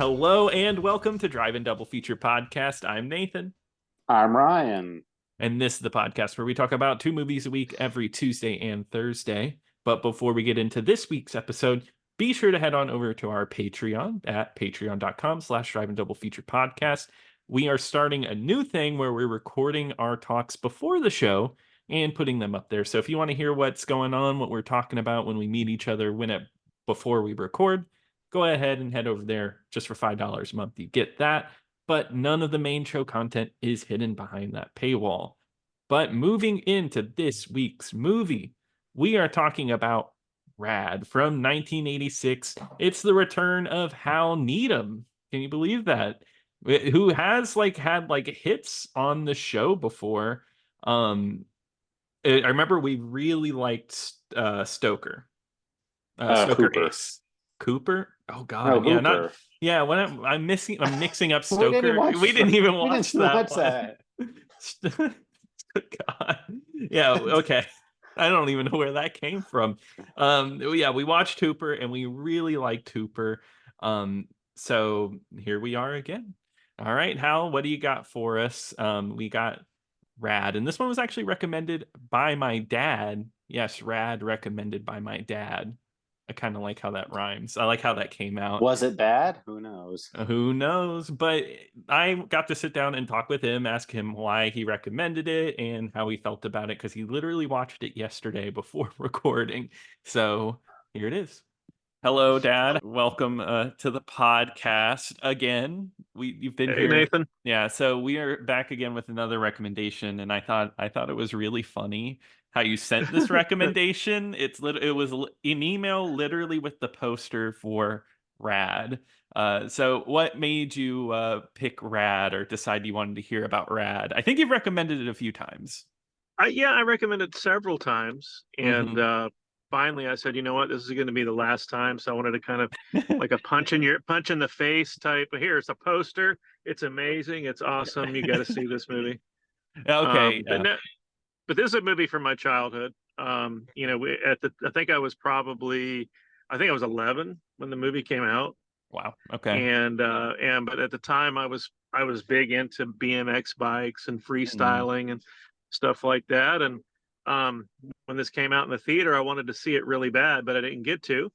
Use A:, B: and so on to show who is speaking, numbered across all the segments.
A: Hello and welcome to Drive-In Double Feature Podcast. I'm Nathan.
B: I'm Ryan.
A: And this is the podcast where we talk about 2 movies a week every Tuesday and Thursday. But before we get into this week's episode, be sure to head on over to our Patreon at patreon.com/Drive-In Double Feature Podcast. We are starting a new thing where we're recording our talks before the show and putting them up there. So if you want to hear what's going on, what we're talking about when we meet each other before we record, go ahead and head over there. Just for $5 a month, you get that. But none of the main show content is hidden behind that paywall. But moving into this week's movie, we are talking about Rad from 1986. It's the return of Hal Needham. Can you believe that? Who has had hits on the show before. I remember we really liked Stoker. Stoker
B: Cooper.
A: Ace. Cooper? Oh God,
B: No,
A: yeah,
B: Hooper.
A: when I'm mixing up
B: We didn't
A: Stoker.
B: watch
A: We didn't even watch that
B: that.
A: one. God. Yeah, okay. I don't even know where that came from. Yeah, we watched Hooper and we really liked Hooper. So here we are again. All right, Hal, what do you got for us? We got Rad, and this one was actually recommended by my dad. Yes, Rad recommended by my dad. I kind of like how that rhymes. I like how that came out.
B: Was it bad? Who knows?
A: Who knows? But I got to sit down and talk with him, ask him why he recommended it and how he felt about it, because he literally watched it yesterday before recording. So here it is. Hello, Dad. Welcome to the podcast again. You've been here,
C: Nathan.
A: Yeah. So we are back again with another recommendation, and I thought it was really funny how you sent this recommendation. It was an email literally with the poster for Rad. So what made you pick Rad or decide you wanted to hear about Rad? I think you've recommended it a few times.
C: I recommended it several times, and
A: Mhm.
C: finally I said, you know what, this is going to be the last time. So I wanted to kind of like a punch in the face type. Here, it's a poster. It's amazing. It's awesome. You got to see this movie.
A: Okay.
C: But this is a movie from my childhood. I think I was 11 when the movie came out.
A: Wow. Okay.
C: But at the time I was big into BMX bikes and freestyling and stuff like that. And when this came out in the theater, I wanted to see it really bad, but I didn't get to.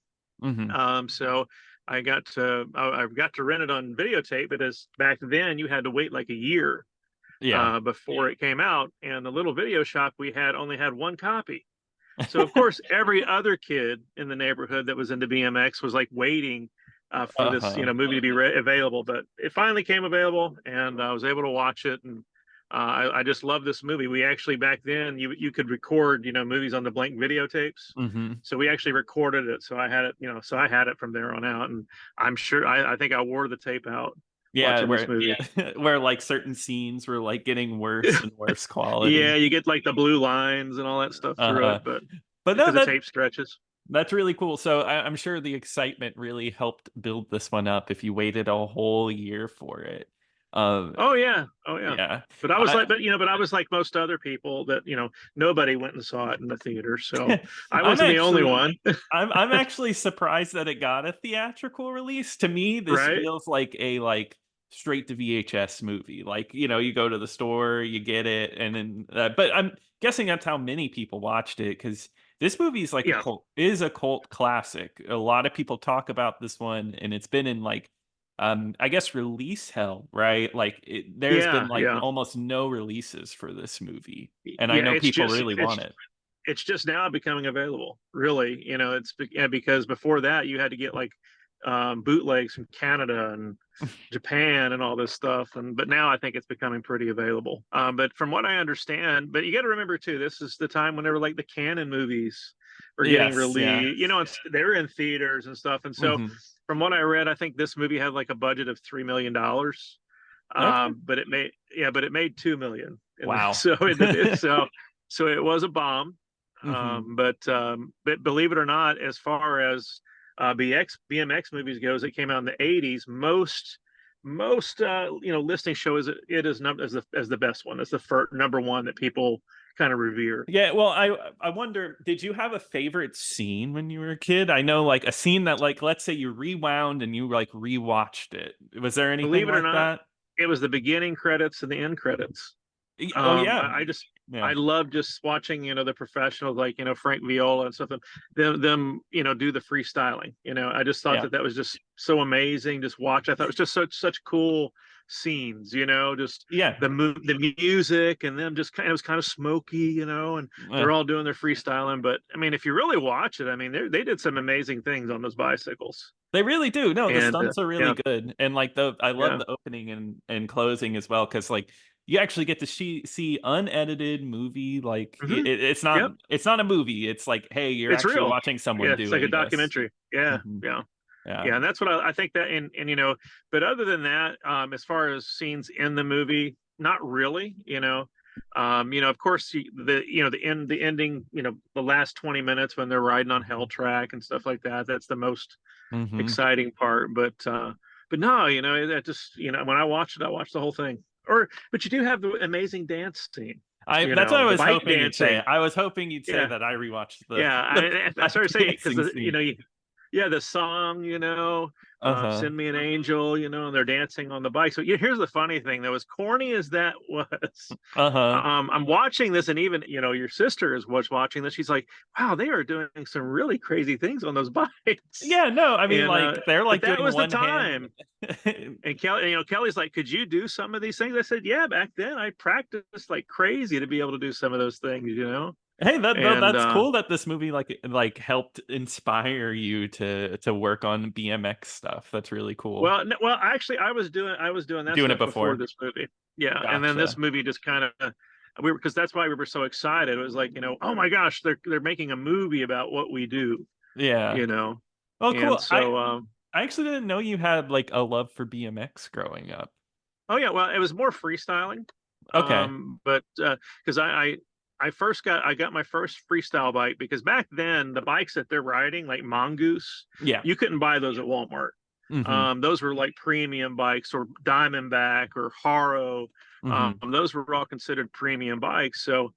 C: So I got to rent it on videotape, but as back then you had to wait like a year before it came out, and the little video shop we had only had one copy. So of course every other kid in the neighborhood that was into BMX was like waiting for this movie to be available, but it finally came available, and I was able to watch it. And I just love this movie. We actually, back then, you could record movies on the blank videotapes. So we actually recorded it, so I had it from there on out. And I'm sure I think I wore the tape out watching this movie.
A: Where like certain scenes were like getting worse and worse quality.
C: Yeah, you get like the blue lines and all that stuff through it, but
A: no,
C: the tape stretches.
A: That's really cool. So I'm sure the excitement really helped build this one up if you waited a whole year for it.
C: Oh yeah.
A: Yeah.
C: But I was like most other people that nobody went and saw it in the theater, so I wasn't the only one.
A: I'm actually surprised that it got a theatrical release. To me, this feels like a straight to VHS movie. Like, you go to the store, you get it, and then. But I'm guessing that's how many people watched it, because this movie is a cult classic. A lot of people talk about this one, and it's been in I guess release hell, right? There's been almost no releases for this movie, and I know people really want it.
C: It's just now becoming available, really. Because before that you had to get bootlegs from Canada and Japan and all this stuff, but now I think it's becoming pretty available. But from what I understand, but you got to remember too, this is the time when they were like the Cannon movies were getting released. They were in theaters and stuff, and so from what I read, I think this movie had like a budget of $3 million. But it made 2 million.
A: Wow!
C: So it was a bomb. But believe it or not, as far as BMX movies goes, it came out in the 80s. Most listings show it as the best one. It's the number one that people kind of revere.
A: Yeah, well, I wonder, did you have a favorite scene when you were a kid? I know, like, a scene that, like, let's say you rewound and you like rewatched it. Was there anything
C: Believe it or
A: like
C: not,
A: that?
C: it was the beginning credits and the end credits.
A: Oh yeah,
C: I love just watching, the professionals like, Frank Viola and stuff, them, do the freestyling. I just thought
A: yeah,
C: that was just so amazing. Just watch. I thought it was just such cool scenes, just
A: yeah.
C: the music and them just it was kind of smoky, and they're all doing their freestyling. But I mean, if you really watch it, I mean, they did some amazing things on those bicycles.
A: They really do. No, the
C: And
A: stunts are really
C: yeah,
A: good, and like I love
C: yeah.
A: the opening and closing as well, because like you actually get to see unedited movie. Like
C: Hmm. Yep.
A: it's not a movie. It's like, hey, you're
C: It's
A: actually
C: real.
A: watching someone
C: Yeah, it's like a
A: doing this.
C: documentary. Yeah,
A: Mhm.
C: yeah.
A: Yeah,
C: Yeah, and that's what I think that, and but other than that, as far as scenes in the movie, not really. Of course, the ending, the last 20 minutes when they're riding on Helltrack and stuff like that. That's the most
A: hmm
C: exciting part. But no, that just, when I watched it, I watched the whole thing. But you do have the amazing dance scene.
A: That's what I
C: The
A: was
C: bike
A: hoping you'd say.
C: dancing.
A: I was hoping you'd say
C: Yeah,
A: that I rewatched the
C: yeah.
A: the
C: I
A: bike
C: started saying it because
A: dancing scene.
C: yeah, the song,
A: Uh-huh.
C: "Send Me an Angel," and they're dancing on the bike. So yeah, here's the funny thing, though, as corny as that was,
A: Uh-huh.
C: I'm watching this, and even your sister is watching this. She's like, "Wow, they are doing some really crazy things on those bikes,"
A: Yeah, no, I mean,
C: and
A: like they're
C: but
A: like
C: that
A: doing
C: was the
A: one hand.
C: time. And Kelly, Kelly's like, "Could you do some of these things?" I said, "Yeah, back then I practiced like crazy to be able to do some of those things."
A: Hey,
C: And
A: that's cool that this movie like helped inspire you to work on BMX stuff. That's really cool.
C: well, actually, I was doing that
A: Doing it
C: stuff before
A: before.
C: this movie. Yeah, and then this
A: Gotcha.
C: movie just kind of because that's why we were so excited. It was like, oh my gosh, they're making a movie about what we do,
A: Yeah.
C: you know.
A: Oh,
C: And
A: cool.
C: so,
A: I actually didn't know you had like a love for BMX growing up.
C: oh yeah, well, it was more freestyling,
A: Okay.
C: but because I got my first freestyle bike because back then the bikes that they're riding like Mongoose,
A: Yeah.
C: you couldn't buy those at Walmart.
A: Mm-hmm.
C: Those were like premium bikes or Diamondback or Haro.
A: Mm-hmm.
C: Those were all considered premium bikes. So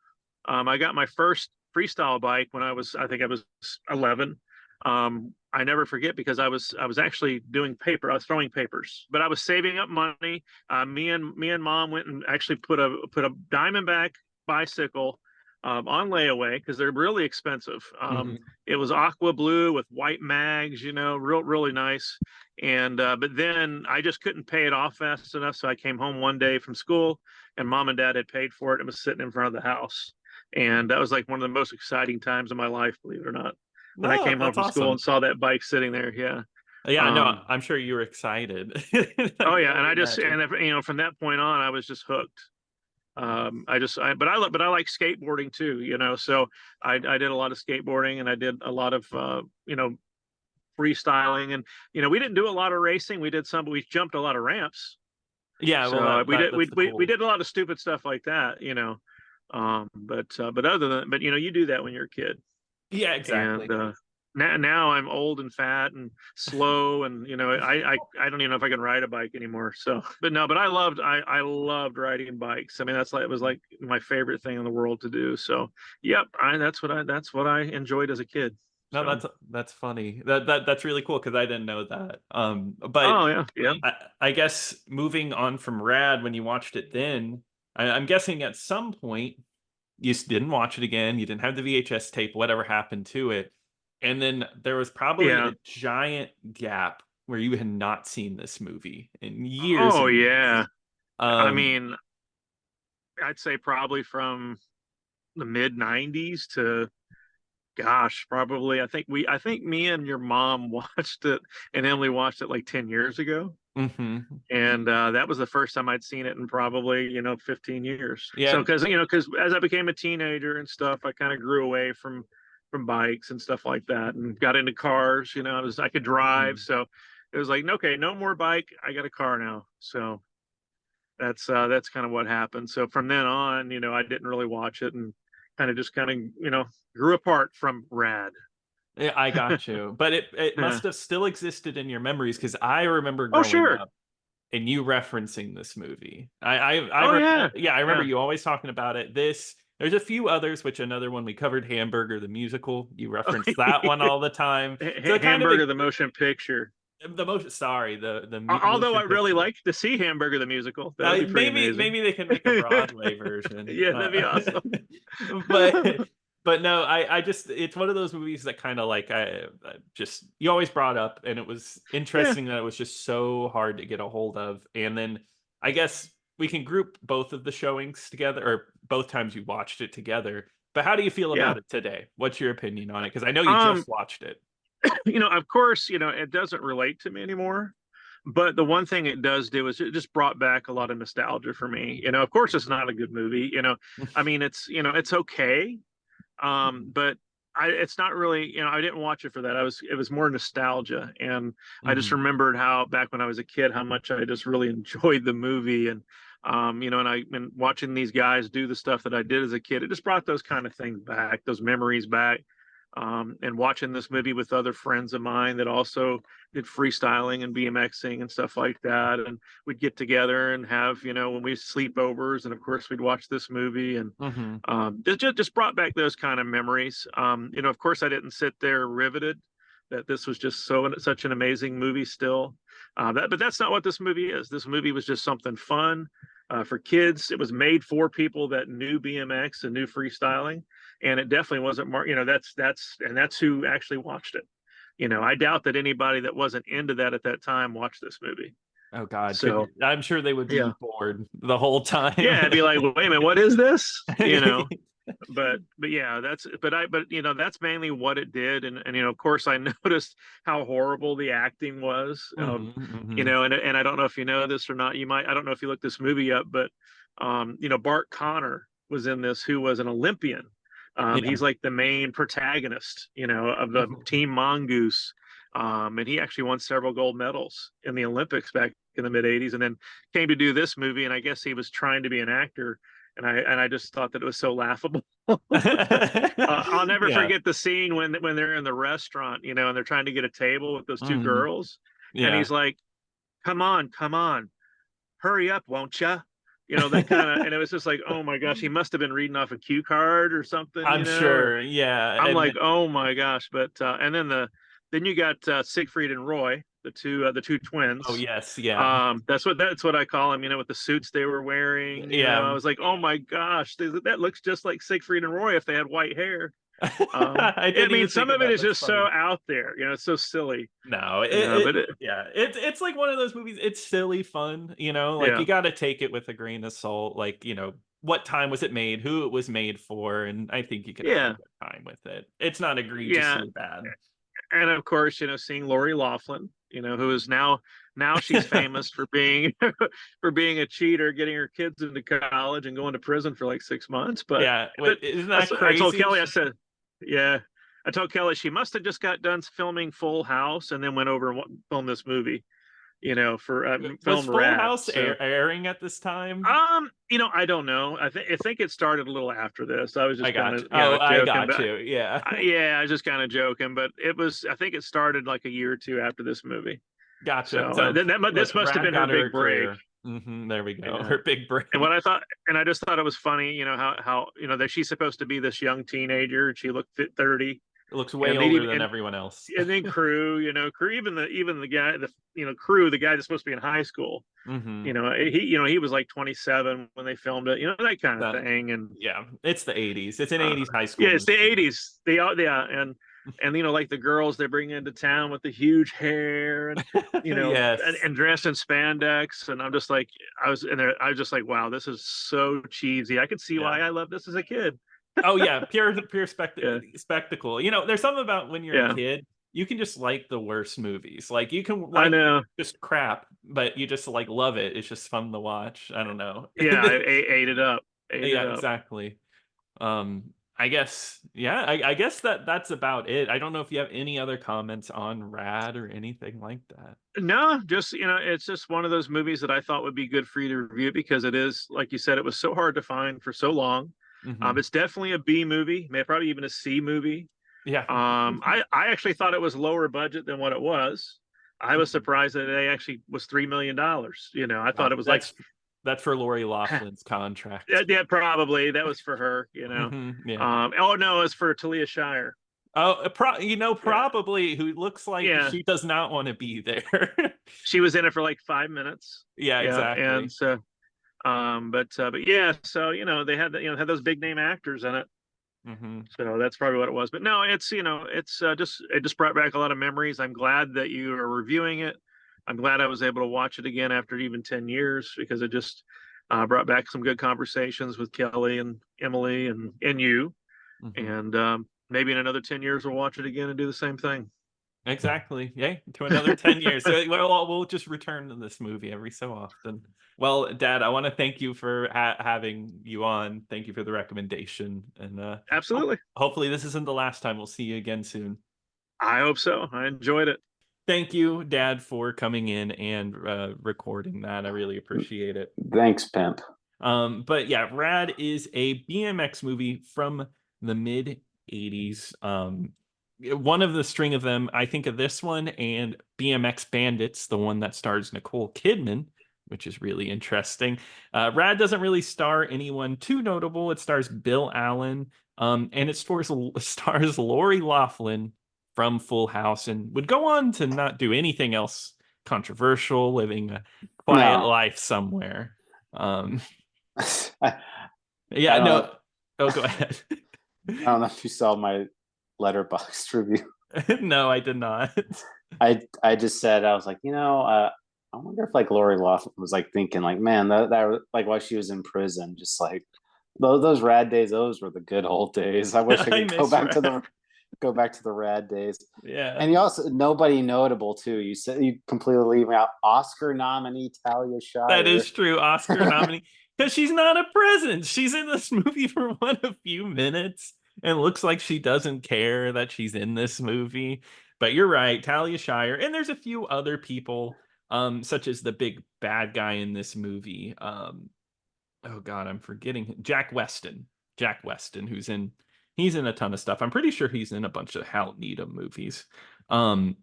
C: I got my first freestyle bike when I think I was 11. I never forget because I was actually doing paper. I was throwing papers, but I was saving up money. Me and mom went and actually put a Diamondback bicycle on layaway because they're really expensive.
A: Mm-hmm.
C: It was aqua blue with white mags, really nice. And but then I just couldn't pay it off fast enough, so I came home one day from school, and mom and dad had paid for it and was sitting in front of the house. And that was like one of the most exciting times of my life, believe it or not. When I
A: No,
C: came home
A: that's
C: from school
A: awesome.
C: and saw that bike sitting there, yeah.
A: Yeah, no,
C: Um,
A: I'm sure you were excited. I
C: oh
A: can
C: yeah, and
A: only
C: I just
A: imagine.
C: and if, from that point on, I was just hooked. But I like skateboarding too, So I did a lot of skateboarding and I did a lot of freestyling, and we didn't do a lot of racing. We did some, but we jumped a lot of ramps.
A: Yeah, well,
C: So we did
A: that's the
C: we
A: cool.
C: did a lot of stupid stuff like that. But other than but you do that when you're a kid,
A: Yeah,
C: and
A: exactly.
C: now I'm old and fat and slow, and I don't even know if I can ride a bike anymore. So, but no, but I loved riding bikes. I mean, it was like my favorite thing in the world to do. So, yep, that's what I enjoyed as a kid.
A: No,
C: So,
A: that's funny. That's really cool because I didn't know that. But
C: oh yeah, yeah,
A: I guess moving on from Rad, when you watched it then, I'm guessing at some point you didn't watch it again. You didn't have the VHS tape, whatever happened to it. And then there was probably
C: yeah.
A: a giant gap where you had not seen this movie in years
C: Oh
A: and
C: yeah.
A: years.
C: I
A: Um,
C: mean, I'd say probably from the mid '90s to, gosh, probably I think me and your mom watched it, and Emily watched it like 10 years ago.
A: mhm.
C: And that was the first time I'd seen it in probably 15 years. So
A: Yeah.
C: because as I became a teenager and stuff, I kind of grew away from bikes and stuff like that, and got into cars. I could drive,
A: Mhm.
C: so it was like, okay, no more bike, I got a car now. So that's kind of what happened. So from then on, I didn't really watch it, and kind of grew apart from Rad.
A: Yeah, I got you. But it
C: Yeah.
A: must have still existed in your memories because I remember
C: Oh
A: growing
C: sure.
A: up and you referencing this movie.
C: Oh yeah.
A: Yeah, I remember
C: Yeah.
A: you always talking about it. This There's a few others, which another one we covered, Hamburger the musical. You reference that one all the time. So kind of
C: Hamburger the motion picture.
A: the most sorry the
C: Although I
A: motion
C: really
A: picture.
C: like to see Hamburger the musical. That would be pretty amazing.
A: Maybe they can make a Broadway version.
C: Yeah, that'd be awesome.
A: but but no, I just it's one of those movies that kind of like I just you always brought up, and it was
C: Yeah,
A: interesting that it was just so hard to get a hold of. And then I guess we can group both of the showings together, or both times you watched it together. But how do you feel
C: yeah.
A: about it today? What's your opinion on it? Because I know you
C: Um,
A: just watched it.
C: of course, it doesn't relate to me anymore. But the one thing it does do is it just brought back a lot of nostalgia for me. Of course, it's not a good movie. I mean, it's okay. But it's not really, I didn't watch it for that. It was more nostalgia. And I just
A: Mhm.
C: remembered how back when I was a kid, how much I just really enjoyed the movie. And, and watching these guys do the stuff that I did as a kid, it just brought those kind of things back, those memories back. And watching this movie with other friends of mine that also did freestyling and BMXing and stuff like that. And we'd get together and have, when we sleepovers, and of course we'd watch this movie, and
A: Mhm.
C: just brought back those kind of memories. Of course I didn't sit there riveted that this was just such an amazing movie still. But that's not what this movie is. This movie was just something fun for kids. It was made for people that knew BMX and knew freestyling, and it definitely wasn't that's who actually watched it. I doubt that anybody that wasn't into that at that time watched this movie.
A: Oh God,
C: So
A: I'm sure they would be
C: yeah,
A: bored the whole time.
C: yeah, I'd be like, wait a minute, what is this? But yeah, that's mainly what it did. And of course I noticed how horrible the acting was.
A: Mhm, mhm.
C: And I don't know if you know this or not. I don't know if you looked this movie up, but Bart Connor was in this, who was an Olympian.
A: Yeah.
C: He's like the main protagonist, of the Team Mongoose. And he actually won several gold medals in the Olympics back in the mid 80s, and then came to do this movie. And I guess he was trying to be an actor, and I just thought that it was so laughable. I'll never
A: Yeah.
C: forget the scene when they're in the restaurant, and they're trying to get a table with those two
A: Mhm.
C: girls, and
A: Yeah.
C: he's like, come on, hurry up, won't ya?" That kind of, and it was just like, oh my gosh, he must have been reading off a cue card or something,
A: I'm
C: or
A: sure, yeah,
C: I'm
A: and
C: like,
A: then
C: oh my gosh. But and then you got Siegfried and Roy, the two
A: oh,
C: twins.
A: yes, yeah.
C: That's what I call them. With the suits they were wearing. I
A: Yeah.
C: was like, oh my gosh, that looks just like Siegfried and Roy if they had white hair.
A: I
C: I
A: didn't
C: mean,
A: even think
C: some
A: of
C: of it
A: that,
C: is
A: that's
C: just so
A: funny.
C: out there. It's so silly.
A: No,
C: But
A: yeah, it's like one of those movies, it's silly fun, like,
C: yeah,
A: you gotta take it with a grain of salt, like, what time was it made, who it was made for, and I think you could have a
C: yeah,
A: good time with it. It's not
C: yeah.
A: egregiously bad.
C: And of course, seeing Lori Laughlin, who is now she's famous for being for being a cheater, getting her kids into college and going to prison for like 6 months.
A: Yeah,
C: But
A: wait, isn't that
C: I told
A: crazy?
C: Kelly, I said, yeah, I told Kelly she must have just got done filming Full House and then went over and filmed this movie, for
A: Was
C: film
A: Full
C: Rad.
A: House
C: So
A: airing at this time?
C: I don't know. I think it started a little after this. I was
A: I
C: just kind
A: got
C: of
A: you. Oh, I
C: joking,
A: got
C: but
A: you, yeah.
C: yeah, I was just kind of joking. But I think it started like a year or two after this movie.
A: Gotcha.
C: So
A: So,
C: this must have
A: Rad
C: been her
A: got her
C: big
A: a
C: break.
A: career. Mhm, there we go,
C: Yeah.
A: her big
C: And what
A: break.
C: I thought, and I just thought it was funny, how that she's supposed to be this young teenager, and she looked 30,
A: It looks way
C: and they
A: older
C: even
A: than everyone else.
C: and then Crew, even the guy, Crew, the guy that's supposed to be in high school,
A: Mhm.
C: he was like 27 when they filmed it, that kind of
A: That
C: thing. And
A: yeah, it's the '80s. It's an
C: uh,
A: '80s high
C: yeah,
A: school
C: it's the
A: movie.
C: 80s. They are, yeah, and like the girls they bring into town with the huge hair, and
A: Yes.
C: and dressed in spandex, and I'm just like, I was just like, wow, this is so cheesy. I could see
A: Yeah.
C: why I loved this as a kid.
A: Oh, yeah, pure
C: Yeah,
A: spectacle. There's something about when you're a
C: yeah,
A: kid, you can just like the worst movies. Like, you can
C: I
A: like
C: know.
A: just crap, but you just, like, love it. It's just fun to watch. I don't know.
C: Yeah, I ate it up, ate it
A: Yeah,
C: up.
A: exactly. I guess, yeah, I guess that's about it. I don't know if you have any other comments on Rad or anything like that.
C: No, just it's just one of those movies that I thought would be good for you to review because it is, like you said, it was so hard to find for so long.
A: Mhm.
C: It's definitely a B movie, maybe probably even a C movie.
A: Yeah.
C: I actually thought it was lower budget than what it was. I was
A: Mhm.
C: surprised that it actually was $3 million. I thought
A: Wow,
C: it was like
A: that's That's for Lori Loughlin's contract.
C: Yeah, probably that was for her.
A: Yeah.
C: Oh no, it's for Talia Shire.
A: Oh,
C: Yeah,
A: probably who looks like
C: yeah.
A: she does not want to be there.
C: She was in it for like 5 minutes.
A: Yeah,
C: Yeah, and
A: exactly.
C: so, but yeah, so they had had those big name actors in it.
A: Hmm.
C: So that's probably what it was. But no, it's it's just it just brought back a lot of memories. I'm glad that you are reviewing it. I'm glad I was able to watch it again after even 10 years because it just brought back some good conversations with Kelly and Emily and you.
A: Hmm.
C: And maybe in another 10 years we'll watch it again and do the same thing.
A: Exactly. Yeah, to another 10 years. So we'll just return to this movie every so often. Well, Dad, I want to thank you for having you on. Thank you for the recommendation. And
C: Absolutely.
A: hopefully this isn't the last time. We'll see you again soon.
C: I hope so. I enjoyed it.
A: Thank you, Dad, for coming in and recording that. I really appreciate it.
B: Thanks, pimp.
A: But yeah, Rad is a BMX movie from the mid 80s. One of the string of them, I think of this one and BMX Bandits, the one that stars Nicole Kidman, which is really interesting. Rad doesn't really star anyone too notable. It stars Bill Allen, and it stars Lori Loughlin from Full House, and would go on to not do anything else controversial, living a quiet
B: No.
A: life somewhere. Um,
B: I
A: yeah,
B: don't know.
A: no. Oh, go ahead.
B: I don't know if you saw my letterbox review.
A: No, I did not.
B: I just said I was like, I wonder if like Lori Loughlin was like thinking like, man, that like while she was in prison, just like those rad days, those were the good old days. I wish I
A: I
B: could
A: miss Rad.
B: go back to the rad days.
A: Yeah.
B: And you also nobody notable too. You said you completely leave out Oscar nominee Talia
A: That
B: Shire.
A: is true. Oscar nominee. Because she's not a presence. She's in this movie for a few minutes and looks like she doesn't care that she's in this movie. But you're right, Talia Shire. And there's a few other people, such as the big bad guy in this movie. Oh God, I'm forgetting Jack Weston. Jack Weston, he's in a ton of stuff. I'm pretty sure he's in a bunch of Hal Needham movies. Um,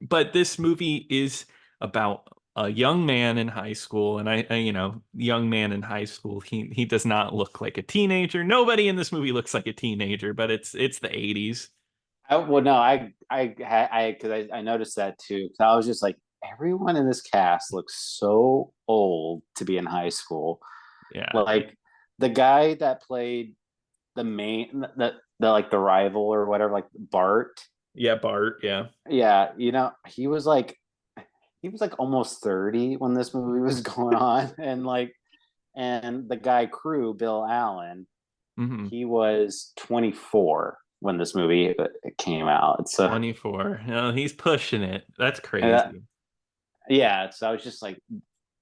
A: but this movie is about a young man in high school, and young man in high school, he does not look like a teenager. Nobody in this movie looks like a teenager, but it's the 80s.
B: Well, no, because I noticed that too. 'Cause I was just like, everyone in this cast looks so old to be in high school.
A: Yeah.
B: Like the guy that played the main, the like the rival or whatever, like Bart.
A: Yeah, Bart, yeah.
B: Yeah, he was like almost 30 when this movie was going on, and the guy Cru, Bill Allen,
A: Hmm.
B: he was 24 when this movie came out. So
A: 24. He's pushing it. That's
B: uh,
A: crazy.
B: yeah, so I was just like,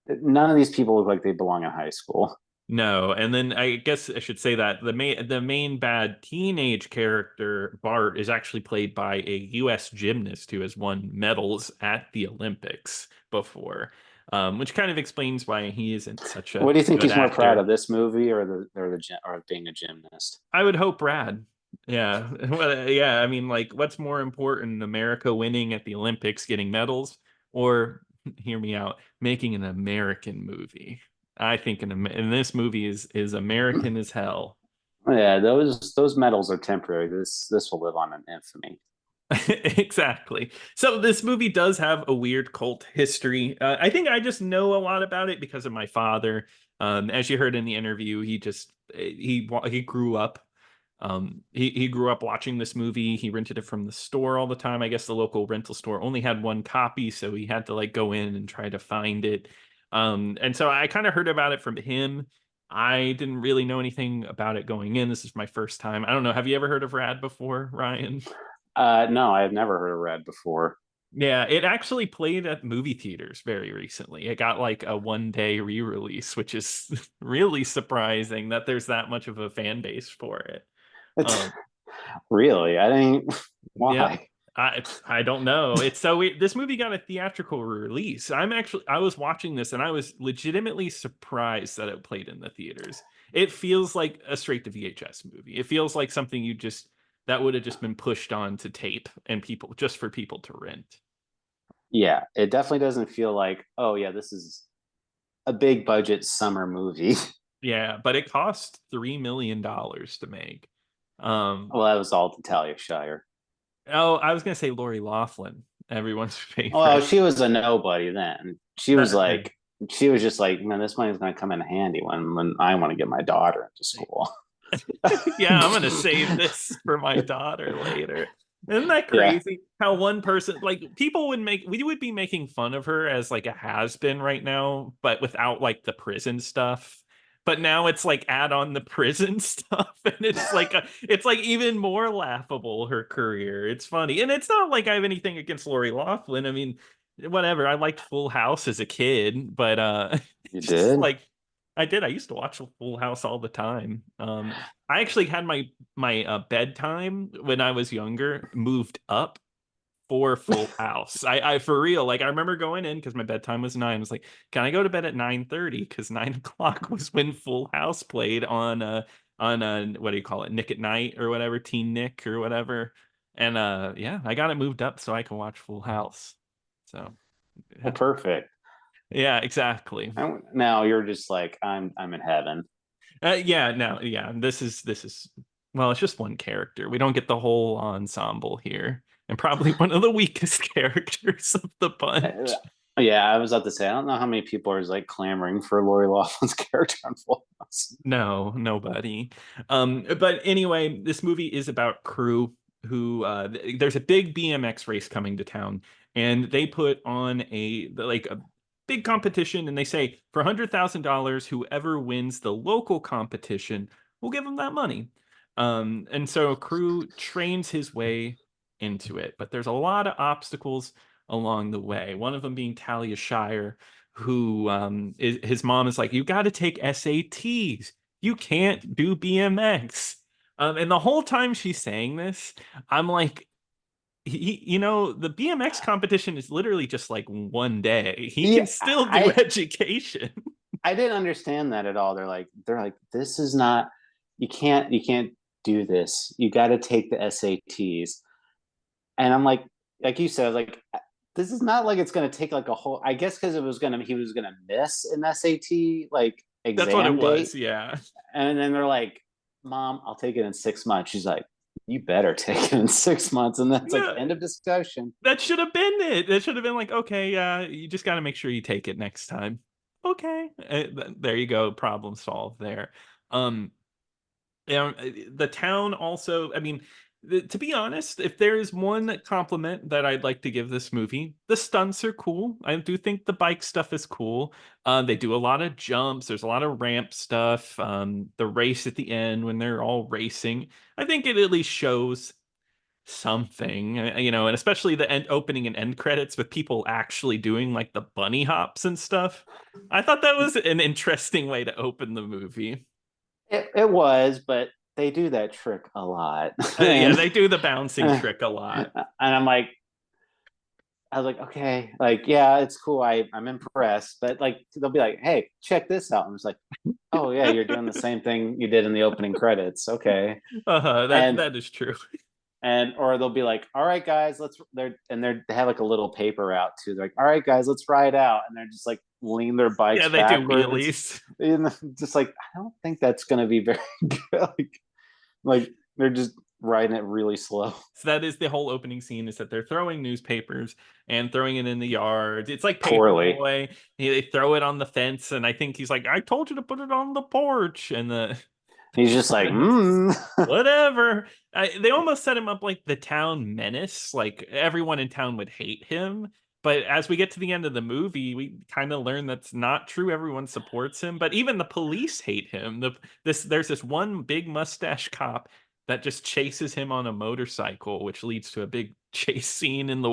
B: none of these people look like they belong in high school.
A: No, and then I guess I should say that the main bad teenage character Bart is actually played by a U.S. gymnast who has won medals at the Olympics before, which kind of explains why he isn't such a
B: What do you think
A: good
B: he's more proud
A: actor.
B: of, this movie or being a gymnast?
A: I would hope Brad. Yeah, well, yeah. I mean, like, what's more important, America winning at the Olympics, getting medals, or hear me out, making an American movie? I think in this movie is American as hell.
B: Yeah, those medals are temporary. This will live on in infamy.
A: Exactly. So this movie does have a weird cult history. I think I just know a lot about it because of my father. As you heard in the interview, he grew up. He grew up watching this movie. He rented it from the store all the time. I guess the local rental store only had one copy, so he had to like go in and try to find it. And so I kind of heard about it from him. I didn't really know anything about it going in. This is my first time. I don't know. Have you ever heard of Rad before, Ryan?
B: No, I've never heard of Red before.
A: Yeah, it actually played at movie theaters very recently. It got like a 1 day re-release, which is really surprising that there's that much of a fan base for it.
B: It's
A: Um,
B: really, I think,
A: yeah,
B: why?
A: I don't know. It's so weird. This movie got a theatrical release. I was watching this and I was legitimately surprised that it played in the theaters. It feels like a straight to VHS movie. It feels like something that would have just been pushed on to tape and for people to rent.
B: Yeah, it definitely doesn't feel like, oh yeah, this is a big budget summer movie.
A: Yeah, but it cost $3 million to make.
B: Well, that was all to Talia Shire.
A: Oh, I was gonna say Lori Loughlin, everyone's
B: Well,
A: favorite.
B: she was a nobody then.
A: That,
B: She was just like, man, this money's going to come in handy when I want to get my daughter into school.
A: yeah, I'm gonna save this for my daughter later. Isn't that
B: Yeah.
A: crazy? How one person, like, people would make, we would be making fun of her as like a has been right now, but without like the prison stuff. But now it's like add on the prison stuff, and it's like even more laughable, her career. It's funny. And it's not like I have anything against Lori Loughlin. I mean, whatever. I liked Full House as a kid, but
B: You
A: it's just
B: did?
A: like I did. I used to watch Full House all the time. I actually had my bedtime when I was younger moved up for Full House. I for real, like I remember going in because my bedtime was 9. I was like, can I go to bed at 9:30? Because 9 o'clock was when Full House played on what do you call it, Nick at Night or whatever, Teen Nick or whatever. And yeah, I got it moved up so I can watch Full House. So
B: Well, perfect.
A: yeah, exactly.
B: Now you're just like, I'm in heaven.
A: Yeah, no, yeah. This is well, it's just one character. We don't get the whole ensemble here, and probably one of the weakest characters of the
B: Uh,
A: bunch.
B: Yeah, I was about to say, I don't know how many people are like clamoring for Lori Loughlin's character on Full House.
A: No, nobody. But anyway, this movie is about Cru, who there's a big BMX race coming to town, and they put on a big competition, and they say for $100,000, whoever wins the local competition will give them that money. And so Cru trains his way into it, but there's a lot of obstacles along the way. One of them being Talia Shire, who his mom is like, you got to take SATs. You can't do BMX. And the whole time she's saying this, I'm like, the BMX competition is literally just like one day. He can
B: Yeah,
A: still do education.
B: I didn't understand that at all. They're like, this is not, you can't do this. You got to take the SATs. And I'm like you said, like, this is not like it's going to take like a whole, I guess because he was going to miss an SAT like
A: That's what it
B: exam date.
A: was. Yeah.
B: And then they're like, Mom, I'll take it in 6 months. She's like, you better take it in 6 months. And that's like
A: No,
B: end of discussion.
A: that should have been it. That should have been like, okay, you just got to make sure you take it next time. Okay. There you go. Problem solved there. Um, the town also, I mean, to be honest, if there is one compliment that I'd like to give this movie, the stunts are cool. I do think the bike stuff is cool. They do a lot of jumps. There's a lot of ramp stuff. The race at the end when they're all racing, I think it at least shows something, and especially the end opening and end credits with people actually doing like the bunny hops and stuff. I thought that was an interesting way to open the movie.
B: It was, but they do that trick a lot.
A: Yeah,
B: and
A: they do the bouncing
B: and
A: trick a lot.
B: I'm like, I was like, okay, like, yeah, it's cool. I'm impressed, but like, they'll be like, hey, check this out. And it's like, oh yeah, you're doing the same thing you did in the opening credits. Okay.
A: That
B: And
A: that is true.
B: or they'll be like, all right, guys, they have like a little paper out too. They're like, all right, guys, let's ride out. And they're just like lean their
A: Yeah,
B: bikes
A: they do
B: backwards.
A: wheelies.
B: And just like, I don't think that's gonna be very good. Like they're just riding it really slow.
A: So that is the whole opening scene, is that they're throwing newspapers and throwing it in the yard. It's like
B: Poorly.
A: Paperboy. They throw it on the fence, and I think he's like, I told you to put it on the porch. And
B: He's just like,
A: whatever. They almost set him up like the town menace. Like everyone in town would hate him. But as we get to the end of the movie, we kind of learn that's not true. Everyone supports him, but even the police hate him. There's this one big mustache cop that just chases him on a motorcycle, which leads to a big chase scene in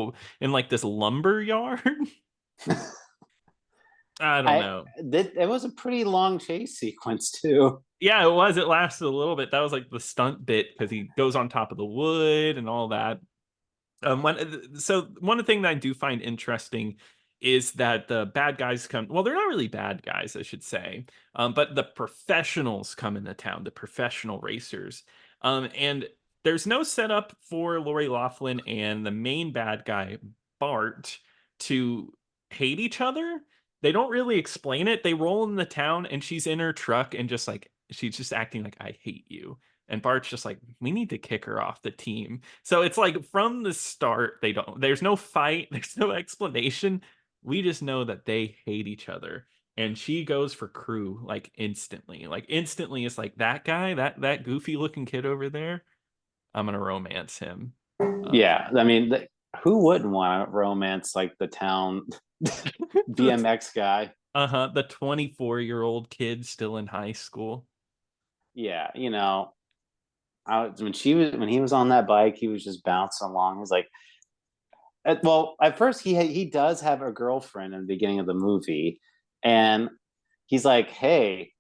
A: like this lumber yard. I don't know.
B: It was a pretty long chase sequence too.
A: Yeah, it was. It lasted a little bit. That was like the stunt bit because he goes on top of the wood and all that. One thing that I do find interesting is that the bad guys come. Well, they're not really bad guys, I should say, but the professionals come into town, the professional racers, and there's no setup for Lori Loughlin and the main bad guy Bart to hate each other. they don't really explain it. They roll in the town and she's in her truck and just like she's just acting like I hate you. And Bart's just like, we need to kick her off the team. So it's like from the start, there's no fight, there's no explanation. We just know that they hate each other. And she goes for Cru like instantly. Like instantly, it's like that guy, that goofy looking kid over there. I'm gonna romance him.
B: Yeah, I mean, who wouldn't want to romance like the town BMX guy?
A: The 24-year-old kid still in high school.
B: Yeah, when he was on that bike, he was just bouncing along. He was like, well, at first he does have a girlfriend in the beginning of the movie, and he's like, "Hey,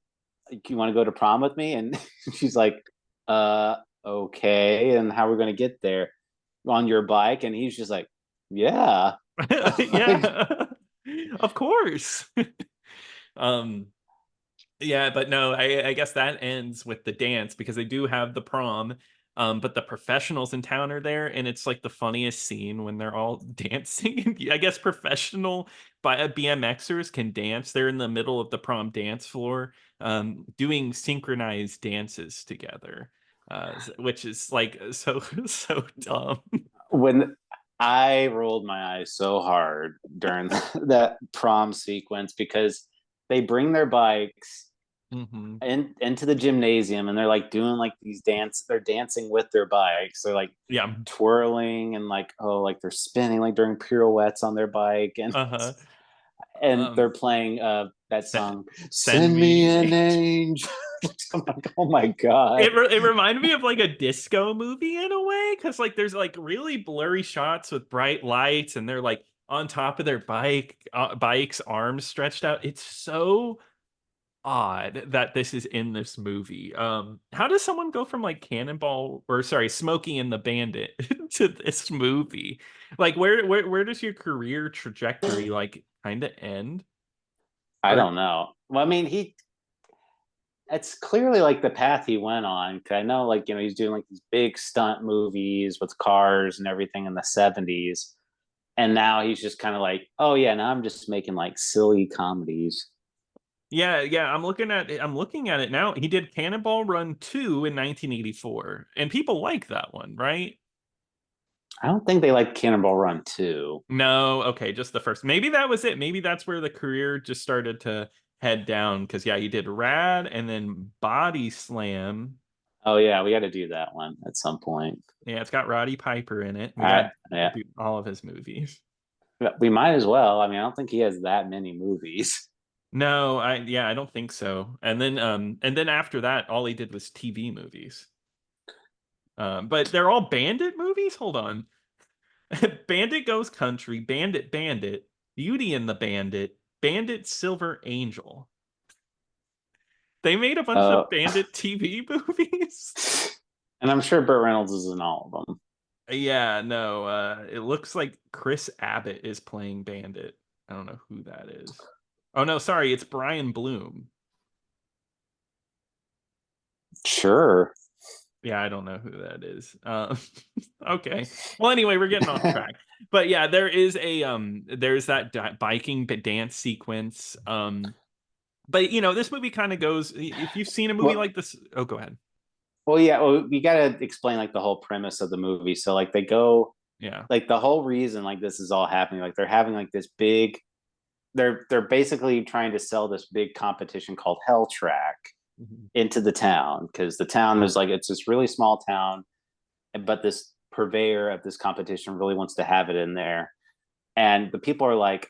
B: you want to go to prom with me?" And she's like, okay. And how are we going to get there? On your bike?" And he's just like, "Yeah."
A: Yeah, of course. um yeah, but no, I guess that ends with the dance because they do have the prom. But the professionals in town are there, and it's like the funniest scene when they're all dancing. I guess professional BMXers can dance. They're in the middle of the prom dance floor, doing synchronized dances together, which is like so so dumb.
B: When I rolled my eyes so hard during that prom sequence because they bring their bikes
A: Hmm.
B: into the gymnasium and they're like doing like they're dancing with their bikes. They're like
A: Yeah.
B: twirling and like, oh, like they're spinning, like doing pirouettes on their bike. And
A: Uh-huh.
B: they're playing that
A: Se-
B: song,
A: Send
B: "Send Me
A: me
B: an Angel." I'm like, oh my God.
A: it reminded me of like a disco movie in a way because like there's like really blurry shots with bright lights and they're like on top of their bike's arms stretched out. It's so odd that this is in this movie. How does someone go from like Cannonball or sorry, Smokey and the Bandit to this movie? Like where does your career trajectory like kind of end?
B: I
A: Or
B: don't know. Well, I mean, it's clearly like the path he went on. 'Cause I know, like, he's doing like these big stunt movies with cars and everything in the 70s. And now he's just kind of like, oh, yeah, now I'm just making like silly comedies.
A: yeah, I'm looking at it now. He did Cannonball Run 2 in 1984, and people like that one, right?
B: I don't think they like Cannonball Run 2.
A: No, okay, just the first. Maybe that was it. Maybe that's where the career just started to head down because yeah, he did Rad and then Body Slam.
B: Oh, yeah, we got to do that one at some point.
A: Yeah, it's got Roddy Piper in it. We got to
B: Yeah,
A: do all of his movies.
B: we might as well. I mean, I don't think he has that many movies.
A: No, I don't think so. And then after that, all he did was TV movies. But they're all Bandit movies? Hold on. Bandit Goes Country, Bandit, Beauty and the Bandit, Bandit Silver Angel. They made a bunch of
B: Uh,
A: Bandit TV movies.
B: and I'm sure Burt Reynolds is in all of them.
A: Yeah, no, it looks like Chris Abbott is playing Bandit. I don't know who that is. Oh no, sorry, it's Brian Bloom.
B: Sure.
A: Yeah, I don't know who that is. Okay. Well, anyway, we're getting off track. But yeah, there's that biking dance sequence. But this movie kind of goes. If you've seen a movie
B: Well,
A: like this, oh, go ahead.
B: well, yeah. Well, we got to explain like the whole premise of the movie. So like they go,
A: Yeah.
B: like the whole reason like this is all happening. Like they're having like this big. They're basically trying to sell this big competition called Helltrack
A: Mhm.
B: into the town because the town is like it's this really small town, but this purveyor of this competition really wants to have it in there. And the people are like,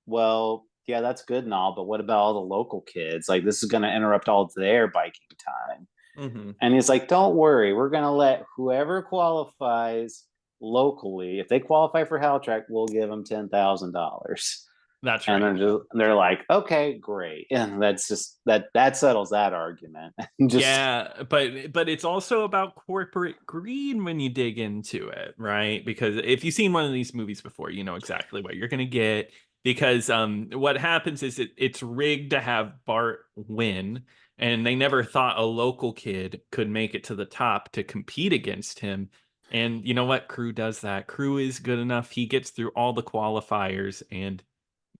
B: well, yeah, that's good and all, but what about all the local kids? Like, this is going to interrupt all their biking time.
A: Mhm.
B: And he's like, don't worry, we're going to let whoever qualifies locally, if they qualify for Helltrack, we'll give them $10,000.
A: That's
B: And
A: right.
B: they're like, okay, great. And that's just that settles that argument. Just
A: Yeah, but it's also about corporate greed when you dig into it, right? Because if you've seen one of these movies before, you know exactly what you're gonna get. Because what happens is it's rigged to have Bart win, and they never thought a local kid could make it to the top to compete against him. And you know what? Cru does that. Cru is good enough. He gets through all the qualifiers and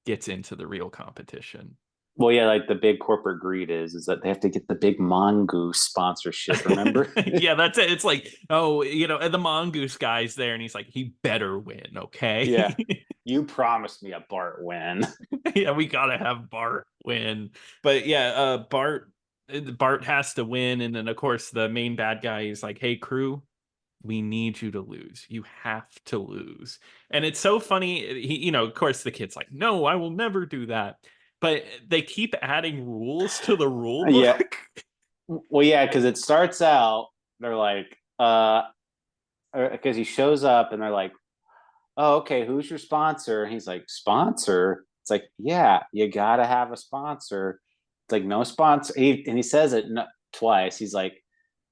A: gets into the real competition.
B: Well, yeah, like the big corporate greed is that they have to get the big mongoose sponsorship. Remember?
A: Yeah, that's it. It's like, oh, the mongoose guy's there, and he's like, he better win, okay?
B: Yeah, you promised me a Bart win.
A: Yeah, we gotta have Bart win. But yeah, Bart has to win, and then of course the main bad guy is like, hey, Cru, we need you to lose. You have to lose. And it's so funny. Of course, the kid's like, no, I will never do that. But they keep adding rules to the rule
B: Yeah.
A: book.
B: Well, yeah, because it starts out, they're like, because he shows up and they're like, oh, okay, who's your sponsor? And he's like, sponsor? It's like, yeah, you gotta have a sponsor. It's like, no sponsor. And he says it twice. He's like,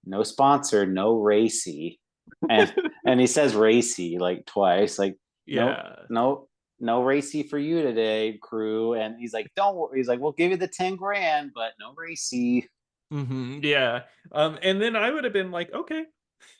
B: no sponsor, no racy. And he says racy like twice. Like,
A: Yeah.
B: no racy for you today, Cru. And he's like, don't worry. He's like, we'll give you the 10 grand, but no racy.
A: Yeah. And then I would have been like, okay,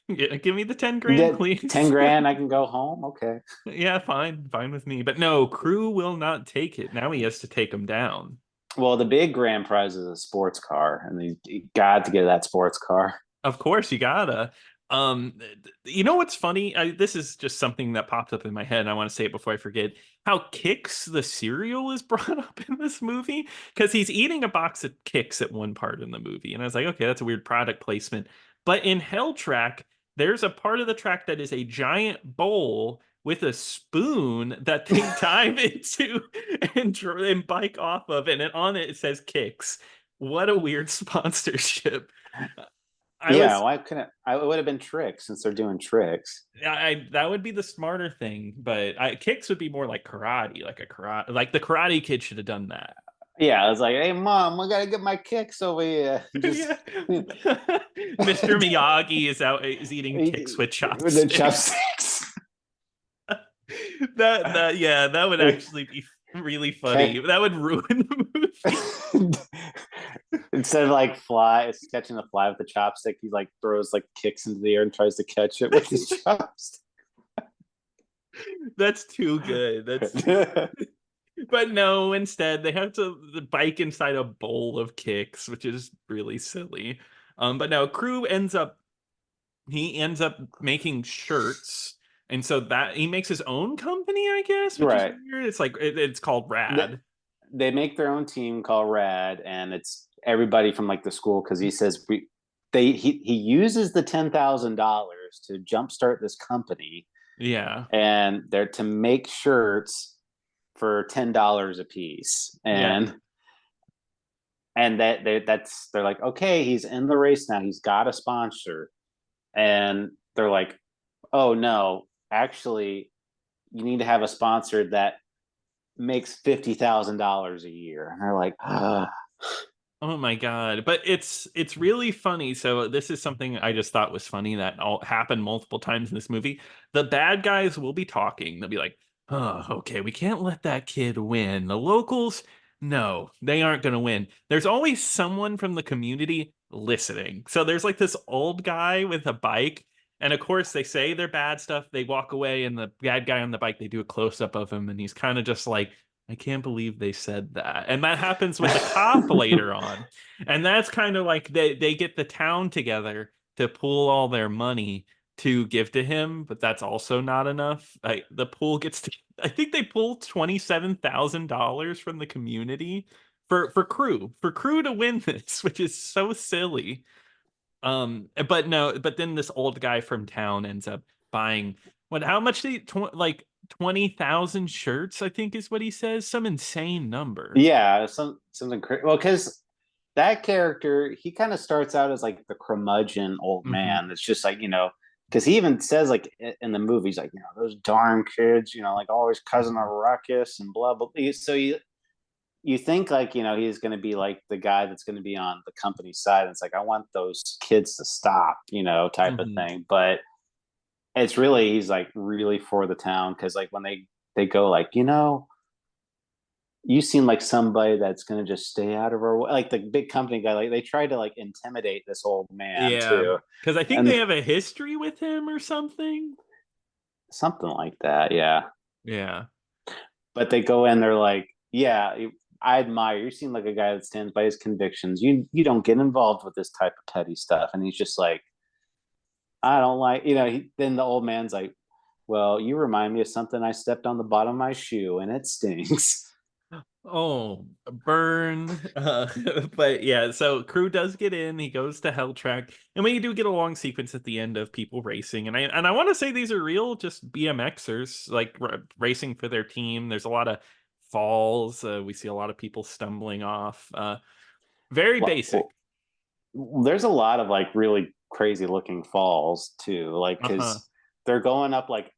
A: yeah, give me the 10 grand, please.
B: 10 grand, I can go home. Okay.
A: Yeah, fine with me. But no, Cru will not take it. Now he has to take him down.
B: Well, the big grand prize is a sports car, and he got to get that sports car.
A: Of course, you gotta. You know what's funny? This is just something that popped up in my head, and I want to say it before I forget. How Kix the cereal is brought up in this movie, because he's eating a box of Kix at one part in the movie, and I was like, okay, that's a weird product placement. But in Helltrack, there's a part of the track that is a giant bowl with a spoon that they dive into and bike off of, and on it says Kix. What a weird sponsorship.
B: Why couldn't I? It would have been tricks since they're doing tricks.
A: That would be the smarter thing, but Kicks would be more like karate, like the Karate Kid should have done that.
B: Yeah, I was like, hey, Mom, I gotta get my Kicks over here.
A: Mr. Miyagi is eating Kicks with chopsticks.
B: With the chopsticks.
A: that would actually be really funny. That would ruin the movie.
B: Instead of like catching the fly with the chopstick, he like throws like kicks into the air and tries to catch it with his chopstick.
A: That's too good. But no, instead they have to bike inside a bowl of Kicks, which is really silly. But no, Cru ends up making shirts, and so that he makes his own company, I guess, which is weird. It's like it's called Rad.
B: They make their own team called Rad, and it's everybody from like the school, because he says he uses the $10,000 to jumpstart this company.
A: Yeah,
B: and they're to make shirts for $10 a piece, and they're like, okay, he's in the race now, he's got a sponsor, and they're like, oh no, actually, you need to have a sponsor that makes $50,000 a year. And they're like,
A: oh my god. But it's really funny. So this is something I just thought was funny that all happened multiple times in this movie. The bad guys will be talking. They'll be like, oh, okay, we can't let that kid win. The locals, no, they aren't going to win. There's always someone from the community listening. So there's like this old guy with a bike, and of course they say their bad stuff, they walk away, and the bad guy on the bike, they do a close-up of him, and he's kind of just like, I can't believe they said that. And that happens with the cop later on. And that's kind of like they get the town together to pool all their money to give to him, but that's also not enough. The pool gets to, I think they pull $27,000 from the community for Cru to win this, which is so silly. But then this old guy from town ends up buying how much like 20,000 shirts, I think is what he says, some insane number.
B: Yeah, something crazy. Well, because that character, he kind of starts out as like the curmudgeon old man. It's just like, because he even says like in the movies, like, those darn kids, like always causing a ruckus and blah blah. So you think like, he's going to be like the guy that's going to be on the company side. It's like, I want those kids to stop, type of thing. But it's really, he's like really for the town, because like when they go like, you seem like somebody that's going to just stay out of our way. Like the big company guy, like they try to like intimidate this old man too.
A: Because I think they have a history with him or something.
B: Something like that, yeah.
A: Yeah.
B: But they go in, they're like, yeah, I admire. You seem like a guy that stands by his convictions. You don't get involved with this type of petty stuff. And he's just like, I don't like, then the old man's like, well, you remind me of something I stepped on the bottom of my shoe and it stinks.
A: Oh, burn. But yeah, so Cru does get in. He goes to Helltrack, and we do get a long sequence at the end of people racing. And I want to say these are real, just BMXers like racing for their team. There's a lot of falls. We see a lot of people stumbling off. Very basic.
B: There's a lot of like really crazy looking falls too, like because they're going up like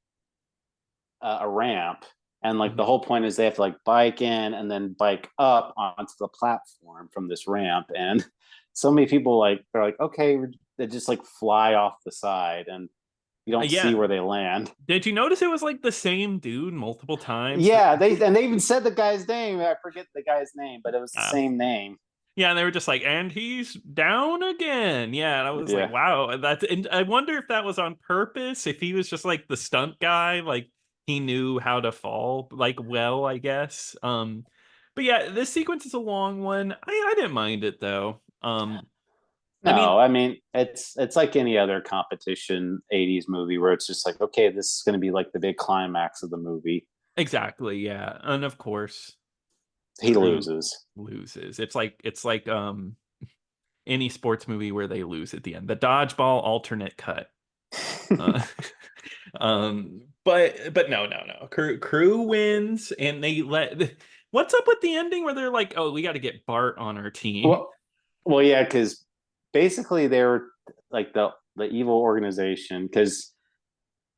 B: a ramp, and like the whole point is they have to like bike in and then bike up onto the platform from this ramp, and so many people like they're like, okay, they just like fly off the side and you don't see where they land.
A: Did you notice it was like the same dude multiple times?
B: Yeah, they even said the guy's name. I forget the guy's name, but it was the same name.
A: Yeah, and they were just like, and he's down again. Yeah, and I was like, wow, and I wonder if that was on purpose, if he was just like the stunt guy, like he knew how to fall like well, I guess. But yeah, this sequence is a long one. I didn't mind it though.
B: No, I mean it's like any other competition 80s movie where it's just like, okay, this is going to be like the big climax of the movie.
A: Exactly, yeah. And of course,
B: he loses.
A: It's like any sports movie where they lose at the end. The dodgeball alternate cut. But no. Cru wins, and they let. What's up with the ending where they're like, "Oh, we got to get Bart on our team."
B: Well, yeah, because basically they were like the evil organization, because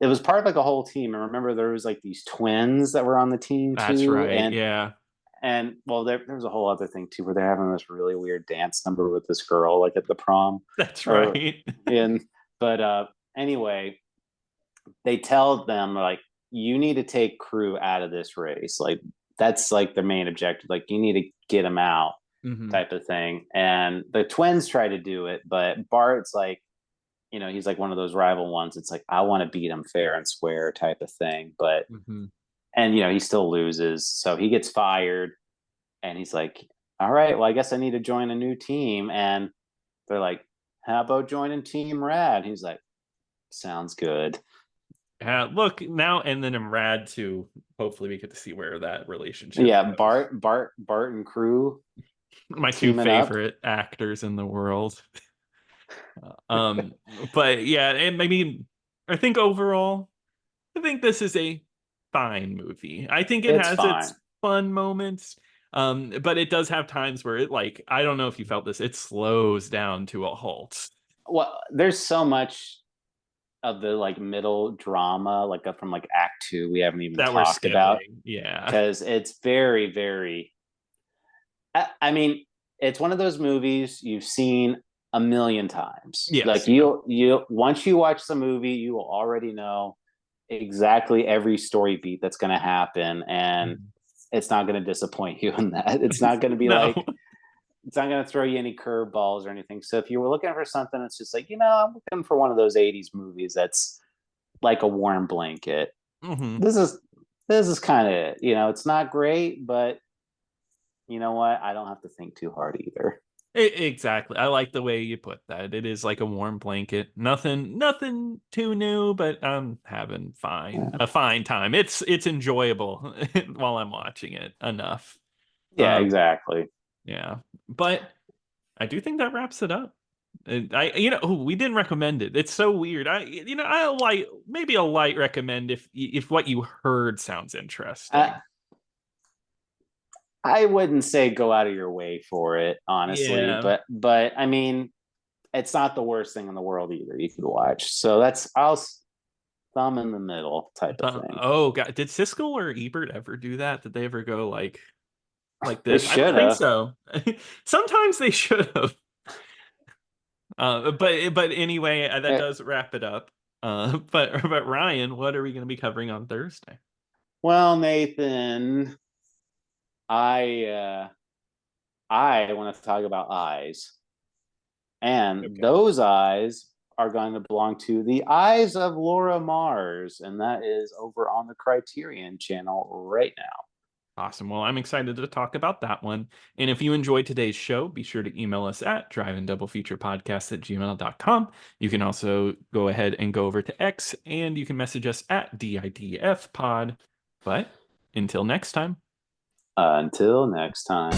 B: it was part of like a whole team. And remember, there was like these twins that were on the team too.
A: That's right. Yeah.
B: And well, there was a whole other thing too, where they're having this really weird dance number with this girl, like at the prom.
A: That's right.
B: But anyway, they tell them like, you need to take Cru out of this race. Like that's like the main objective. Like you need to get him out, type of thing. And the twins try to do it, but Bart's like, he's like one of those rival ones. It's like, I want to beat him fair and square type of thing. But and he still loses, so he gets fired. And he's like, all right, well, I guess I need to join a new team. And they're like, how about joining Team Rad? He's like, sounds good.
A: Look now, and then in Rad 2, hopefully we get to see where that relationship
B: goes. Bart and Cru,
A: my two favorite actors in the world. But yeah, and I mean, I think overall, I think this is a fine movie. I think it has its fun moments, but it does have times where it, like, I don't know if you felt this, it slows down to a halt.
B: Well, there's so much of the like middle drama, like up from like Act 2, we haven't even talked about.
A: Yeah,
B: because it's very, very. I mean, it's one of those movies you've seen a million times.
A: Yes,
B: like you once you watch the movie, you will already know exactly every story beat that's going to happen, and it's not going to disappoint you in that. It's not going to be like, it's not going to throw you any curveballs or anything. So if you were looking for something, it's just like, I'm looking for one of those 80s movies that's like a warm blanket. This is kind of it. It's not great, but you know what? I don't have to think too hard either.
A: Exactly. I like the way you put that. It is like a warm blanket. Nothing too new, but I'm having a fine time. It's enjoyable while I'm watching it enough.
B: Yeah, exactly.
A: Yeah. But I do think that wraps it up. We didn't recommend it. It's so weird. Maybe a light recommend if what you heard sounds interesting.
B: I wouldn't say go out of your way for it, honestly. Yeah. But I mean, it's not the worst thing in the world either. You could watch. So I'll thumb in the middle type of thing.
A: Oh God, did Siskel or Ebert ever do that? Did they ever go like this?
B: They should have.
A: I think so. Sometimes they should have. But anyway, that does wrap it up. But Ryan, what are we going to be covering on Thursday?
B: Well, Nathan, I want to talk about eyes, and those eyes are going to belong to The Eyes of Laura Mars, and that is over on the Criterion channel right now.
A: Awesome. Well, I'm excited to talk about that one. And if you enjoyed today's show, be sure to email us at driveanddoubleFeaturePodcast@gmail.com. You can also go ahead and go over to X, and you can message us at DIDFpod. But until next time.
B: Until next time.